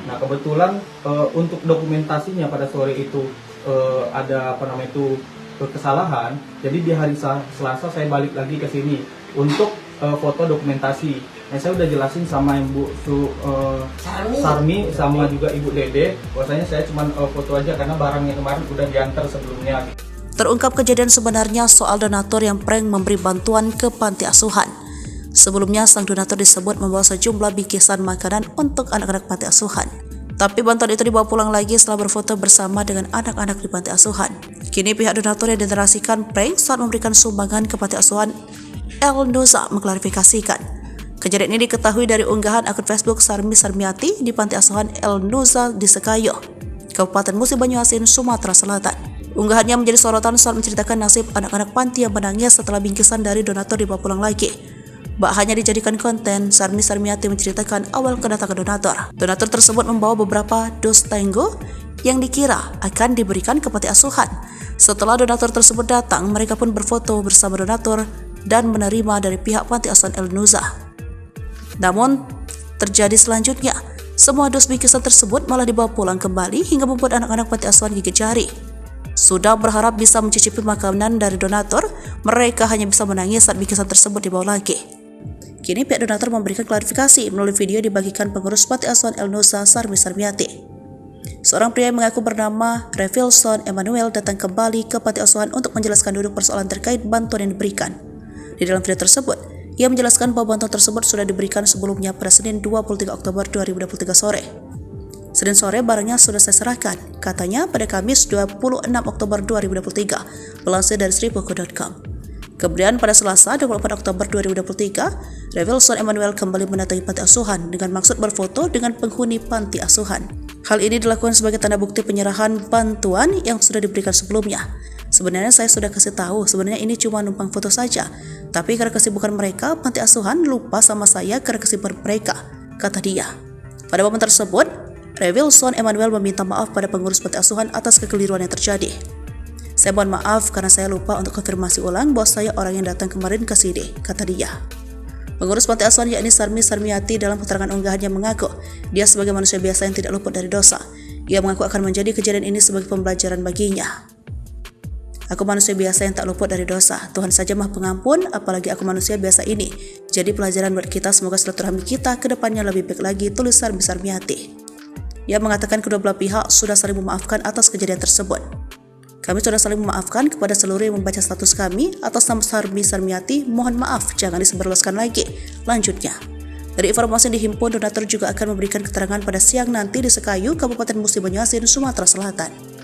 Nah kebetulan untuk dokumentasinya pada sore itu ada kesalahan. Jadi di hari Selasa saya balik lagi ke sini untuk foto dokumentasi. Nah, saya udah jelasin sama Ibu Sarmi sama juga Ibu Dede, bahwasanya saya cuma foto aja karena barangnya kemarin udah diantar sebelumnya. Terungkap kejadian sebenarnya soal donatur yang prank memberi bantuan ke panti asuhan. Sebelumnya, sang donatur disebut membawa sejumlah bingkisan makanan untuk anak-anak panti asuhan. Tapi bantuan itu dibawa pulang lagi setelah berfoto bersama dengan anak-anak di panti asuhan. Kini pihak donatur yang diterasikan prank saat memberikan sumbangan ke panti asuhan El Nuza mengklarifikasikan. Kejadian ini diketahui dari unggahan akun Facebook Sarmi Sarmiati di panti asuhan El Nuza di Sekayo, Kabupaten Musi Banyuasin, Sumatera Selatan. Unggahannya menjadi sorotan saat menceritakan nasib anak-anak panti yang menangis setelah bingkisan dari donatur dibawa pulang lagi. Bak hanya dijadikan konten, Sarmi Sarmiati menceritakan awal kedatangan donatur. Donatur tersebut membawa beberapa dos tango yang dikira akan diberikan ke panti asuhan. Setelah donatur tersebut datang, mereka pun berfoto bersama donatur dan menerima dari pihak panti asuhan El Nuza. Namun, terjadi selanjutnya, semua dos bingkisan tersebut malah dibawa pulang kembali hingga membuat anak-anak panti asuhan gigit jari. Sudah berharap bisa mencicipi makanan dari donatur, mereka hanya bisa menangis saat bingkisan tersebut dibawa lagi. Kini pihak donatur memberikan klarifikasi melalui video dibagikan pengurus panti asuhan El Nuza Sarmi Sarmiati. Seorang pria yang mengaku bernama Revilson Emmanuel datang kembali ke panti asuhan untuk menjelaskan duduk persoalan terkait bantuan yang diberikan. Di dalam video tersebut, ia menjelaskan bahwa bantuan tersebut sudah diberikan sebelumnya pada Senin 23 Oktober 2023 sore. Senin sore barangnya sudah saya serahkan, katanya pada Kamis 26 Oktober 2023, melansir dari sribuku.com. Kemudian pada Selasa 24 Oktober 2023, Revilson Emmanuel kembali mendatangi panti asuhan dengan maksud berfoto dengan penghuni panti asuhan. Hal ini dilakukan sebagai tanda bukti penyerahan bantuan yang sudah diberikan sebelumnya. Sebenarnya saya sudah kasih tahu, sebenarnya ini cuma numpang foto saja. Tapi karena kesibukan mereka, panti asuhan lupa sama saya karena kesibukan mereka, kata dia. Pada momen tersebut, Revilson Emmanuel meminta maaf pada pengurus panti asuhan atas kekeliruan yang terjadi. Saya mohon maaf karena saya lupa untuk konfirmasi ulang bahwa saya orang yang datang kemarin ke sini, kata dia. Pengurus panti asuhan yakni Sarmi Sarmiati dalam keterangan unggahannya mengaku dia sebagai manusia biasa yang tidak luput dari dosa. Ia mengaku akan menjadi kejadian ini sebagai pembelajaran baginya. Aku manusia biasa yang tak luput dari dosa. Tuhan saja Maha Pengampun, apalagi aku manusia biasa ini. Jadi pelajaran buat kita, semoga silaturahmi kita ke depannya lebih baik lagi, tulis Sarmi Sarmiati. Ia mengatakan kedua belah pihak sudah saling memaafkan atas kejadian tersebut. Kami sudah saling memaafkan kepada seluruh yang membaca status kami atas nama Sarmi Sarmiati. Mohon maaf, jangan disebarluaskan lagi. Lanjutnya, dari informasi yang dihimpun, donatur juga akan memberikan keterangan pada siang nanti di Sekayu, Kabupaten Musi Banyuasin, Sumatera Selatan.